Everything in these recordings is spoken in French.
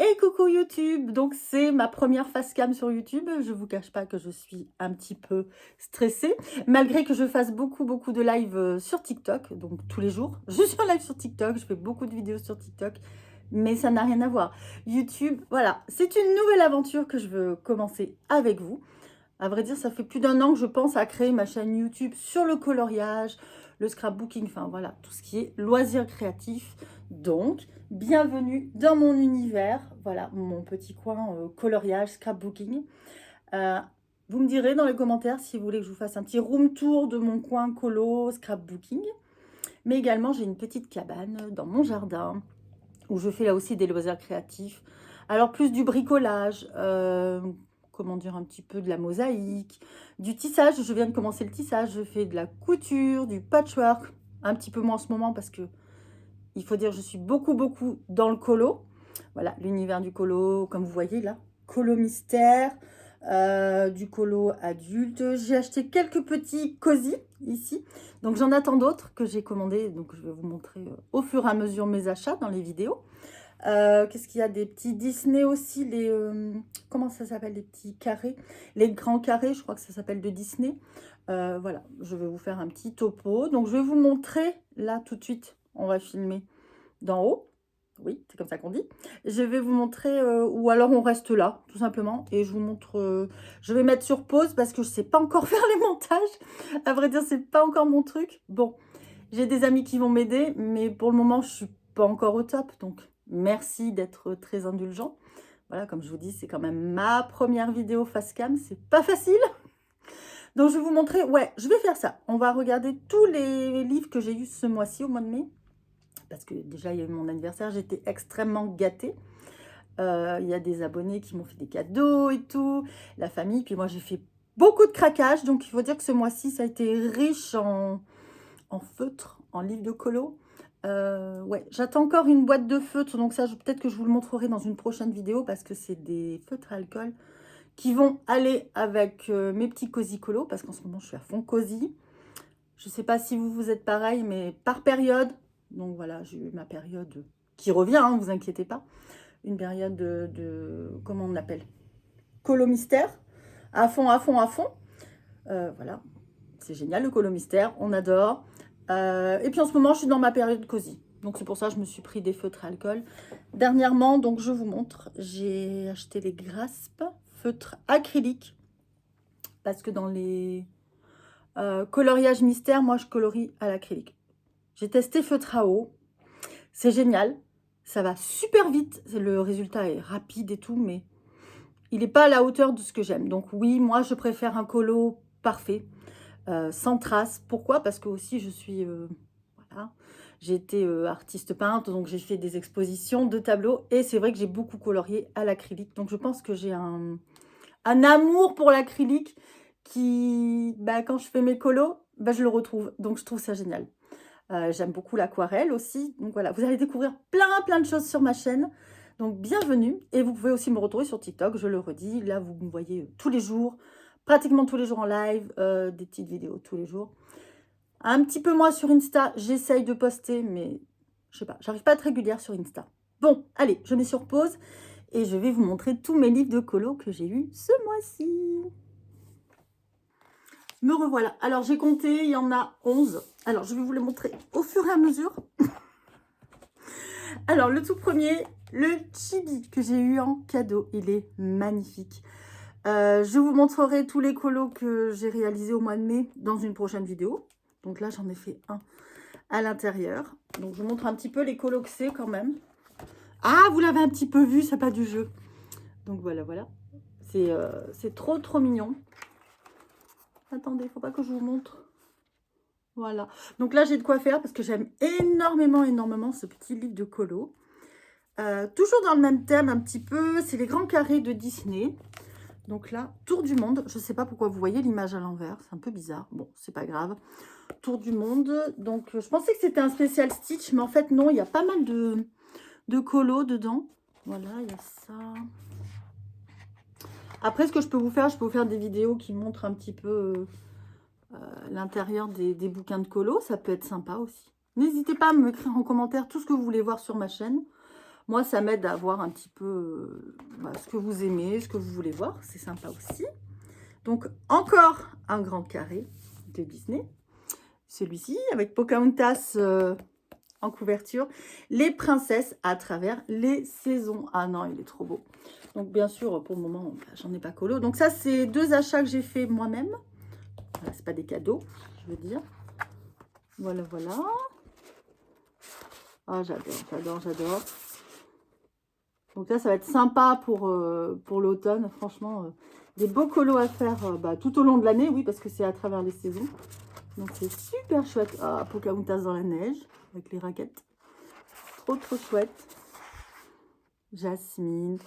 Et coucou YouTube, donc c'est ma première face cam sur YouTube. Je vous cache pas que je suis un petit peu stressée, malgré que je fasse beaucoup de live sur TikTok, donc tous les jours. Je suis en live sur TikTok, je fais beaucoup de vidéos sur TikTok, mais ça n'a rien à voir. YouTube, voilà, c'est une nouvelle aventure que je veux commencer avec vous. À vrai dire, ça fait plus d'1 an que je pense à créer ma chaîne YouTube sur le coloriage, le scrapbooking, enfin voilà, tout ce qui est loisirs créatifs. Donc, bienvenue dans mon univers, voilà, mon petit coin coloriage, scrapbooking. Euh, Vous me direz dans les commentaires si vous voulez que je vous fasse un petit room tour de mon coin colo, scrapbooking. Mais également, j'ai une petite cabane dans mon jardin où je fais là aussi des loisirs créatifs. Alors plus du bricolage, comment dire, un petit peu de la mosaïque, du tissage. Je viens de commencer le tissage, je fais de la couture, du patchwork, un petit peu moins en ce moment parce que il faut dire je suis beaucoup dans le colo. Voilà, l'univers du colo, comme vous voyez là, colo mystère, du colo adulte. J'ai acheté quelques petits cosy ici. Donc j'en attends d'autres que j'ai commandés. Donc je vais vous montrer au fur et à mesure mes achats dans les vidéos. Qu'est-ce qu'il y a? Des petits Disney aussi, les comment ça s'appelle, les petits carrés, les grands carrés, je crois que ça s'appelle de Disney. Voilà, je vais vous faire un petit topo. Donc je vais vous montrer là tout de suite. On va filmer d'en haut. Oui, c'est comme ça qu'on dit. Je vais vous montrer, ou alors on reste là, tout simplement, et je vous montre. Je vais mettre sur pause parce que je sais pas encore faire les montages. À vrai dire, c'est pas encore mon truc. Bon, j'ai des amis qui vont m'aider, mais pour le moment, je suis pas encore au top. Donc, merci d'être très indulgent. Voilà, comme je vous dis, c'est quand même ma première vidéo face cam. C'est pas facile. Donc, je vais vous montrer. Ouais, je vais faire ça. On va regarder tous les livres que j'ai eus ce mois-ci, au mois de mai. Parce que déjà, il y a eu mon anniversaire. J'étais extrêmement gâtée. Il y a des abonnés qui m'ont fait des cadeaux et tout. La famille. Puis moi, j'ai fait beaucoup de craquage. Donc, il faut dire que ce mois-ci, ça a été riche en feutre, en livre de colo. Ouais, j'attends encore une boîte de feutres, donc ça, peut-être que je vous le montrerai dans une prochaine vidéo parce que c'est des feutres à alcool qui vont aller avec mes petits cosy colo parce qu'en ce moment, je suis à fond cosy. Je sais pas si vous êtes pareil, mais par période. Donc voilà, j'ai eu ma période qui revient, hein, vous inquiétez pas. Une période comment on l'appelle? Colo mystère. À fond. Voilà, c'est génial le colo mystère, on adore. Et puis en ce moment, je suis dans ma période cosy. Donc c'est pour ça que je me suis pris des feutres à alcool. Dernièrement, donc je vous montre, j'ai acheté les Grasp feutres acryliques. Parce que dans les coloriages mystères, moi je colorie à l'acrylique. J'ai testé feutre à eau. C'est génial. Ça va super vite. Le résultat est rapide et tout, mais il n'est pas à la hauteur de ce que j'aime. Donc oui, moi je préfère un colo parfait. Sans trace. Pourquoi? Parce que aussi je suis, voilà, j'ai été artiste peintre, donc j'ai fait des expositions de tableaux et c'est vrai que j'ai beaucoup colorié à l'acrylique. Donc je pense que j'ai un amour pour l'acrylique qui, bah, quand je fais mes colos, bah, je le retrouve. Donc je trouve ça génial. J'aime beaucoup l'aquarelle aussi. Donc voilà, vous allez découvrir plein de choses sur ma chaîne. Donc bienvenue. Et vous pouvez aussi me retrouver sur TikTok, je le redis. Là, vous me voyez tous les jours, pratiquement tous les jours en live, des petites vidéos tous les jours. Un petit peu moins sur Insta, j'essaye de poster, mais je sais pas, j'arrive pas à être régulière sur Insta. Bon, allez, je mets sur pause et je vais vous montrer tous mes livres de colo que j'ai eus ce mois-ci. Me revoilà. Alors, j'ai compté, il y en a 11. Alors, je vais vous les montrer au fur et à mesure. Alors, le tout premier, le chibi que j'ai eu en cadeau. Il est magnifique. Je vous montrerai tous les colos que j'ai réalisés au mois de mai dans une prochaine vidéo. Donc là, j'en ai fait un à l'intérieur. Donc, je vous montre un petit peu les colos que c'est quand même. Ah, vous l'avez un petit peu vu, c'est pas du jeu. Donc, voilà. C'est trop mignon. Attendez, faut pas que je vous montre. Voilà. Donc là, j'ai de quoi faire parce que j'aime énormément ce petit livre de colo. Toujours dans le même thème un petit peu. C'est les grands carrés de Disney. Donc là, Tour du monde. Je ne sais pas pourquoi vous voyez l'image à l'envers. C'est un peu bizarre. Bon, c'est pas grave. Tour du monde. Donc, je pensais que c'était un spécial Stitch. Mais en fait, non. Il y a pas mal de colos dedans. Voilà, il y a ça. Après, ce que je peux vous faire, je peux vous faire des vidéos qui montrent un petit peu l'intérieur des bouquins de colo. Ça peut être sympa aussi. N'hésitez pas à me écrire en commentaire tout ce que vous voulez voir sur ma chaîne. Moi, ça m'aide à voir un petit peu ce que vous aimez, ce que vous voulez voir. C'est sympa aussi. Donc, encore un grand carré de Disney. Celui-ci, avec Pocahontas en couverture. Les princesses à travers les saisons. Ah non, il est trop beau. Donc, bien sûr, pour le moment, j'en ai pas colo. Donc, ça, c'est 2 achats que j'ai fait moi-même. Voilà, c'est pas des cadeaux, je veux dire. Voilà, voilà. Ah, j'adore, j'adore, j'adore. Donc là, ça va être sympa pour l'automne. Franchement, des beaux colos à faire tout au long de l'année. Oui, parce que c'est à travers les saisons. Donc, c'est super chouette. Ah, Pocahontas dans la neige, avec les raquettes. Trop, trop chouette. Jasmine.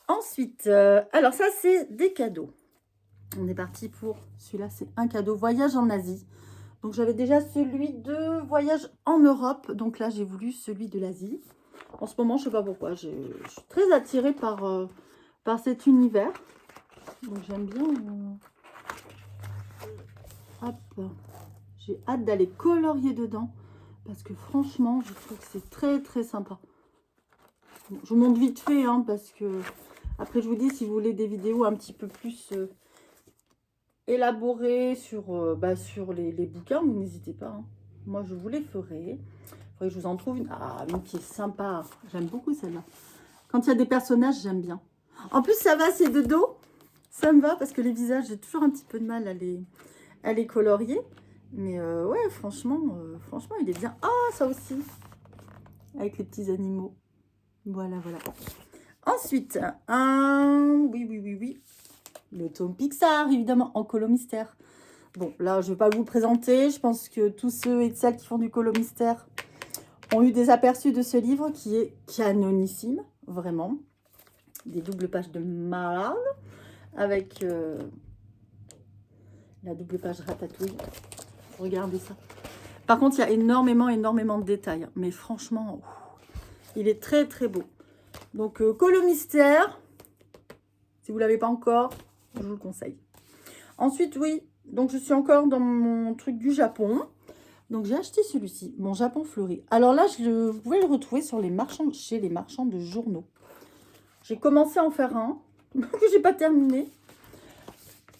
Ensuite, alors ça, c'est des cadeaux. On est parti pour celui-là, c'est un cadeau. Voyage en Asie. Donc, j'avais déjà celui de voyage en Europe. Donc là, j'ai voulu celui de l'Asie. En ce moment, je ne sais pas pourquoi. Je suis très attirée par cet univers. Donc, j'aime bien. Hop. J'ai hâte d'aller colorier dedans. Parce que franchement, je trouve que c'est très, très sympa. Bon, je vous montre vite fait, hein, parce que... Après, je vous dis, si vous voulez des vidéos un petit peu plus élaborées sur les bouquins, vous n'hésitez pas. Hein. Moi, je vous les ferai. Faudrait que je vous en trouve une. Ah, une qui est sympa. J'aime beaucoup celle-là. Quand il y a des personnages, j'aime bien. En plus, ça va, c'est de dos. Ça me va parce que les visages, j'ai toujours un petit peu de mal à les colorier. Mais ouais, franchement, il est bien. Ah, ça aussi. Avec les petits animaux. Voilà, voilà. Ensuite, oui. Le tome Pixar, évidemment, en colo mystère. Bon, là, je ne vais pas vous le présenter. Je pense que tous ceux et celles qui font du colo mystère ont eu des aperçus de ce livre qui est canonissime, vraiment. Des doubles pages de malade avec la double page ratatouille. Regardez ça. Par contre, il y a énormément de détails. Mais franchement, il est très, très beau. Donc, colo mystère. Si vous ne l'avez pas encore, je vous le conseille. Ensuite, oui, donc je suis encore dans mon truc du Japon. Donc, j'ai acheté celui-ci, mon Japon fleuri. Alors là, vous pouvez le retrouver sur chez les marchands de journaux. J'ai commencé à en faire un, que j'ai pas terminé.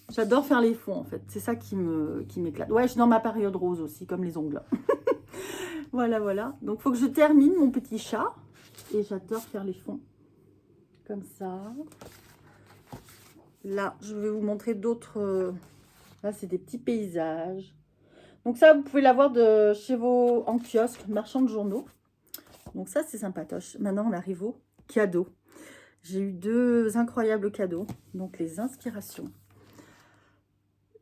J'adore faire les fonds, en fait. C'est ça qui m'éclate. Ouais, je suis dans ma période rose aussi, comme les ongles. Voilà, voilà. Donc, il faut que je termine mon petit chat. Et j'adore faire les fonds. Comme ça. Là, je vais vous montrer d'autres... Là, c'est des petits paysages. Donc ça, vous pouvez l'avoir chez vos en kiosque, marchand de journaux. Donc ça, c'est sympatoche. Maintenant, on arrive aux cadeaux. J'ai eu 2 incroyables cadeaux. Donc, les inspirations.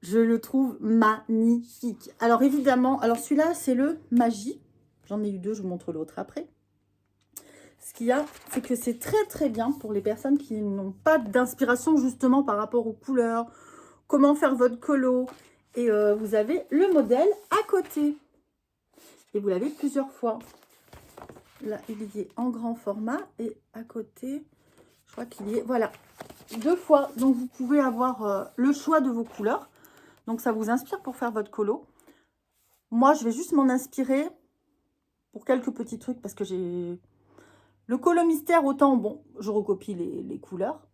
Je le trouve magnifique. Alors, évidemment, celui-là, c'est le Magie. J'en ai eu 2, je vous montre l'autre après. Ce qu'il y a, c'est que c'est très, très bien pour les personnes qui n'ont pas d'inspiration, justement, par rapport aux couleurs, comment faire votre colo. Et vous avez le modèle à côté. Et vous l'avez plusieurs fois. Là, il y est en grand format. Et à côté, je crois qu'il y est... Voilà, 2 fois. Donc, vous pouvez avoir le choix de vos couleurs. Donc, ça vous inspire pour faire votre colo. Moi, je vais juste m'en inspirer pour quelques petits trucs. Parce que j'ai... Le colo mystère, autant, bon, je recopie les couleurs.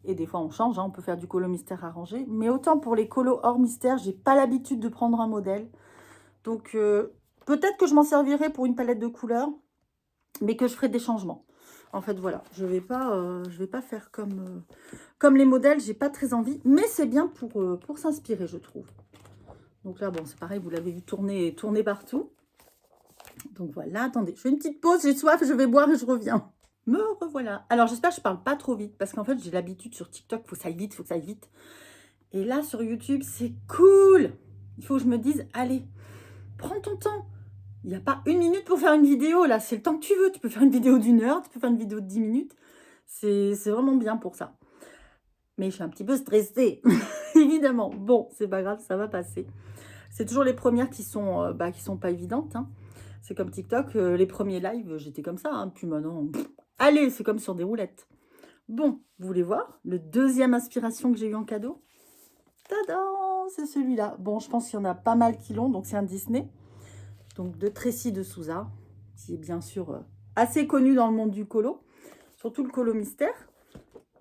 Et des fois, on change. Hein, on peut faire du colo mystère arrangé. Mais autant pour les colos hors mystère, j'ai pas l'habitude de prendre un modèle. Donc, peut-être que je m'en servirai pour une palette de couleurs. Mais que je ferai des changements. En fait, voilà. Je vais pas faire comme les modèles. J'ai pas très envie. Mais c'est bien pour s'inspirer, je trouve. Donc là, bon, c'est pareil. Vous l'avez vu tourner partout. Donc voilà. Attendez, je fais une petite pause. J'ai soif. Je vais boire et je reviens. Me revoilà. Alors, j'espère que je parle pas trop vite. Parce qu'en fait, j'ai l'habitude sur TikTok. Faut que ça aille vite. Faut que ça aille vite. Et là, sur YouTube, c'est cool. Il faut que je me dise, allez, prends ton temps. Il n'y a pas 1 minute pour faire une vidéo, là. C'est le temps que tu veux. Tu peux faire une vidéo d'1 heure. Tu peux faire une vidéo de 10 minutes. C'est vraiment bien pour ça. Mais je suis un petit peu stressée. Évidemment. Bon, c'est pas grave. Ça va passer. C'est toujours les premières qui sont pas évidentes. Hein. C'est comme TikTok. Les premiers lives, j'étais comme ça. Hein. Puis maintenant, allez, c'est comme sur des roulettes. Bon, vous voulez voir le deuxième inspiration que j'ai eu en cadeau? Tadam! C'est celui-là. Bon, je pense qu'il y en a pas mal qui l'ont. Donc, c'est un Disney. Donc, de Tracy de Souza, qui est bien sûr assez connu dans le monde du colo, surtout le colo mystère.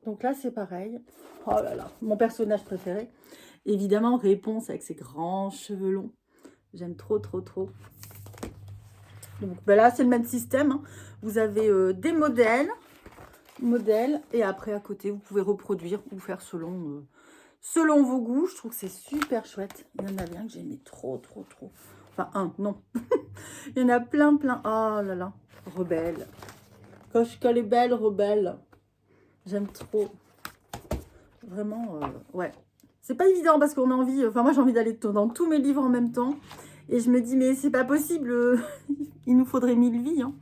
Donc là, c'est pareil. Oh là là, mon personnage préféré. Évidemment, Réponse avec ses grands cheveux longs. J'aime trop, trop, trop. Donc ben là, c'est le même système. Hein. Vous avez des modèles, et après, à côté, vous pouvez reproduire ou faire selon vos goûts. Je trouve que c'est super chouette. Il y en avait un que j'aimais trop, trop, trop. Enfin, un, non. Il y en a plein, plein. Oh là là, Rebelle. Quand elle est belle, Rebelle. J'aime trop. Vraiment, ouais. C'est pas évident parce qu'on a envie... Enfin, moi, j'ai envie d'aller dans tous mes livres en même temps. Et je me dis, mais c'est pas possible. Il nous faudrait 1000 vies. Hein,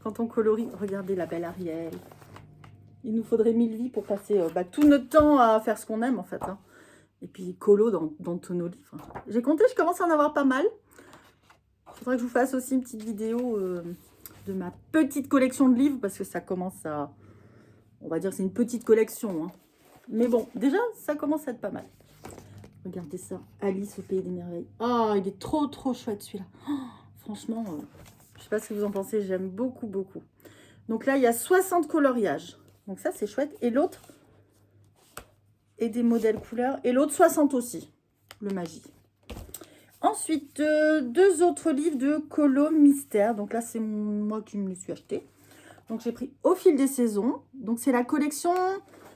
quand on colorie. Regardez la belle Ariel. Il nous faudrait 1000 vies pour passer tout notre temps à faire ce qu'on aime, en fait. Hein. Et puis, colo dans tous nos livres. J'ai compté, je commence à en avoir pas mal. Il faudrait que je vous fasse aussi une petite vidéo de ma petite collection de livres. Parce que ça commence à... On va dire que c'est une petite collection. Hein. Mais bon, déjà, ça commence à être pas mal. Regardez ça. Alice au Pays des Merveilles. Oh, il est trop, trop chouette, celui-là. Oh, franchement, je sais pas ce que vous en pensez. J'aime beaucoup, beaucoup. Donc là, il y a 60 coloriages. Donc ça, c'est chouette. Et l'autre, et des modèles couleurs. Et l'autre, 60 aussi. Le Magie. Ensuite, 2 autres livres de colo mystère. Donc là, c'est moi qui me les suis achetés. Donc j'ai pris Au fil des saisons. Donc c'est la collection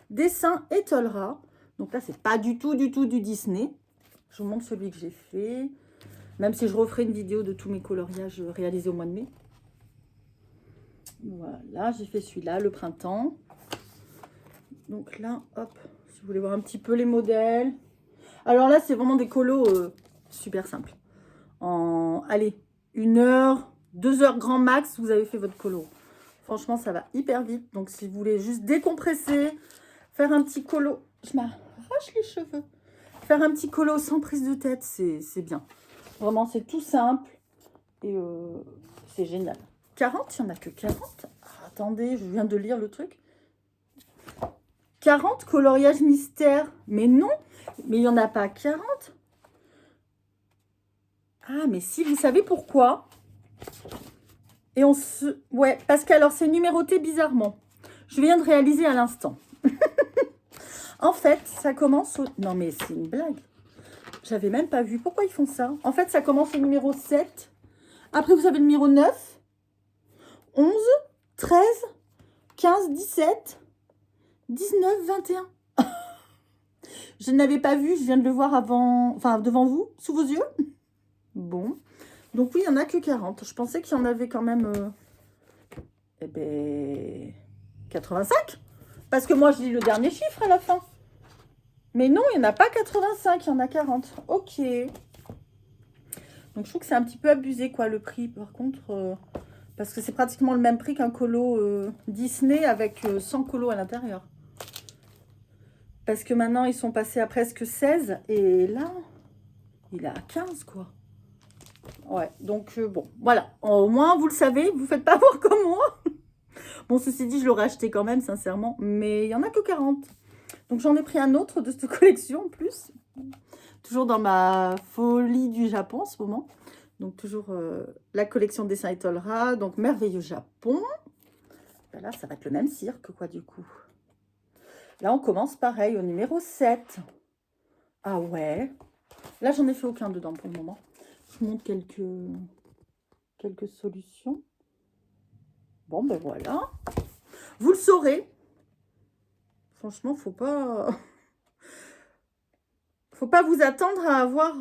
Dessin et Tolera. Donc là, c'est pas du tout du Disney. Je vous montre celui que j'ai fait. Même si je referai une vidéo de tous mes coloriages réalisés au mois de mai. Voilà, j'ai fait celui-là, le printemps. Donc là, hop, si vous voulez voir un petit peu les modèles. Alors là, c'est vraiment des colos super simples. Allez, 1 heure, 2 heures grand max, vous avez fait votre colo. Franchement, ça va hyper vite. Donc, si vous voulez juste décompresser, faire un petit colo... Je m'arrache les cheveux. Faire un petit colo sans prise de tête, c'est bien. Vraiment, c'est tout simple. Et c'est génial. 40, il n'y en a que 40. Ah, attendez, je viens de lire le truc. 40 coloriages mystères. Mais non, mais il n'y en a pas 40. Ah, mais si, vous savez pourquoi? Et on se... Ouais, parce que alors c'est numéroté bizarrement. Je viens de réaliser à l'instant. En fait, ça commence au... Non, mais c'est une blague. J'avais même pas vu. Pourquoi ils font ça? En fait, ça commence au numéro 7. Après, vous avez le numéro 9, 11, 13, 15, 17, 19, 21. Je ne l'avais pas vu. Je viens de le voir avant... Enfin, devant vous, sous vos yeux. Bon. Donc oui, il n'y en a que 40. Je pensais qu'il y en avait quand même... Eh ben... 85. Parce que moi, je lis le dernier chiffre à la fin. Mais non, il n'y en a pas 85, il y en a 40. Ok. Donc, je trouve que c'est un petit peu abusé, quoi, le prix. Par contre, parce que c'est pratiquement le même prix qu'un colo Disney avec 100 colos à l'intérieur. Parce que maintenant, ils sont passés à presque 16. Et là, il est à 15, quoi. Ouais, donc, bon, voilà. Au moins, vous le savez, vous ne faites pas voir comme moi. Bon, ceci dit, je l'aurais acheté quand même, sincèrement. Mais il n'y en a que 40. Donc, j'en ai pris un autre de cette collection, en plus. Toujours dans ma folie du Japon, en ce moment. Donc, toujours la collection Dessin et Tolera. Donc, Merveilleux Japon. Ben là, ça va être le même cirque, quoi, du coup. Là, on commence pareil, au numéro 7. Ah ouais. Là, j'en ai fait aucun dedans pour le moment. Je vous montre quelques solutions. Bon, ben voilà. Vous le saurez. Franchement, faut pas vous attendre à avoir,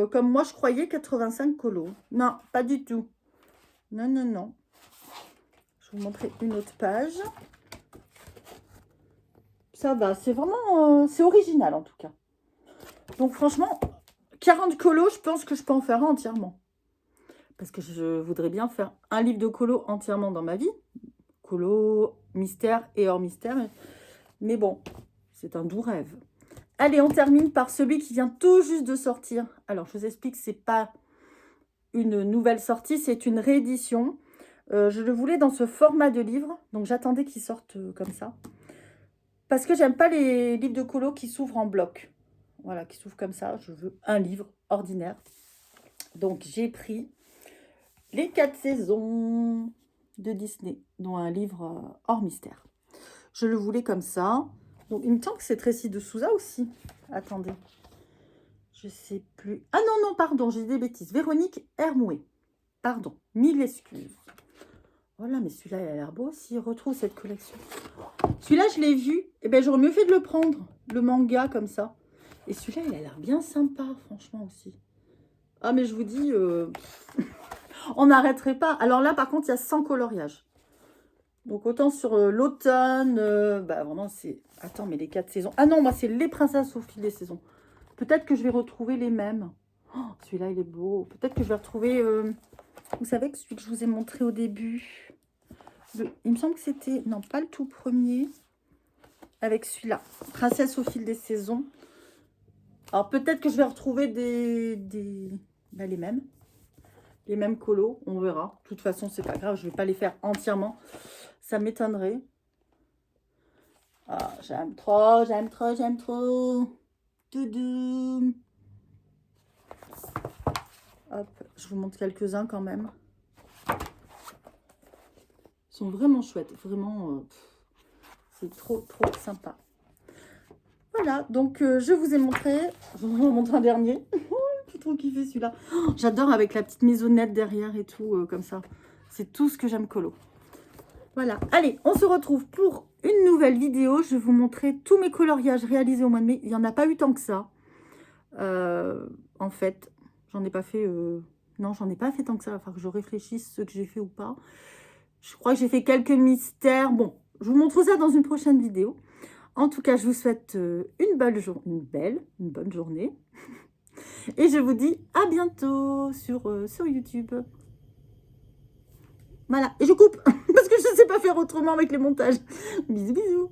comme moi je croyais, 85 colos. Non, pas du tout. Non, non, non. Je vais vous montrer une autre page. Ça va, c'est vraiment... c'est original en tout cas. Donc franchement, 40 colos, je pense que je peux en faire un entièrement. Parce que je voudrais bien faire un livre de colos entièrement dans ma vie. Colos, mystère et hors mystère. Mais bon, c'est un doux rêve. Allez, on termine par celui qui vient tout juste de sortir. Alors, je vous explique, c'est pas une nouvelle sortie, c'est une réédition. Je le voulais dans ce format de livre, donc j'attendais qu'il sorte comme ça. Parce que j'aime pas les livres de colo qui s'ouvrent en bloc. Voilà, qui s'ouvrent comme ça. Je veux un livre ordinaire. Donc, j'ai pris Les 4 saisons. de Disney, dont un livre hors mystère. Je le voulais comme ça. Donc, il me semble que c'est Tracy de Souza aussi. Attendez. Je sais plus. Ah non, non, pardon, j'ai dit des bêtises. Véronique Hermouet. Pardon, 1000 excuses. Voilà, mais celui-là, il a l'air beau aussi. Retrouve cette collection. Celui-là, je l'ai vu. Eh bien, j'aurais mieux fait de le prendre. Le manga, comme ça. Et celui-là, il a l'air bien sympa, franchement, aussi. Ah, mais je vous dis, on n'arrêterait pas. Alors là, par contre, il y a 100 coloriages. Donc, autant sur l'automne, bah vraiment, c'est... Attends, mais les 4 saisons. Ah non, moi, c'est les princesses au fil des saisons. Peut-être que je vais retrouver les mêmes. Oh, celui-là, il est beau. Peut-être que je vais retrouver... Vous savez que celui que je vous ai montré au début, il me semble que c'était... Non, pas le tout premier. Avec celui-là. Princesse au fil des saisons. Alors, peut-être que je vais retrouver bah, les mêmes. Les mêmes colos. On verra. De toute façon, c'est pas grave. Je ne vais pas les faire entièrement. Ça m'étonnerait. Ah, j'aime trop, j'aime trop, j'aime trop. Doudou. Hop, je vous montre quelques-uns quand même. Ils sont vraiment chouettes. Vraiment, c'est trop, trop sympa. Voilà, donc je vous ai montré. Je vous en montre un dernier. J'ai trop kiffé celui-là. Oh, j'adore avec la petite maisonnette derrière et tout, comme ça. C'est tout ce que j'aime colo. Voilà, allez, on se retrouve pour une nouvelle vidéo. Je vais vous montrer tous mes coloriages réalisés au mois de mai. Il n'y en a pas eu tant que ça. En fait, j'en ai pas fait... Non, j'en ai pas fait tant que ça. Il va falloir que je réfléchisse ce que j'ai fait ou pas. Je crois que j'ai fait quelques mystères. Bon, je vous montre ça dans une prochaine vidéo. En tout cas, je vous souhaite une bonne journée. Et je vous dis à bientôt sur YouTube. Voilà, et je coupe parce que je ne sais pas faire autrement avec les montages. Bisous, bisous.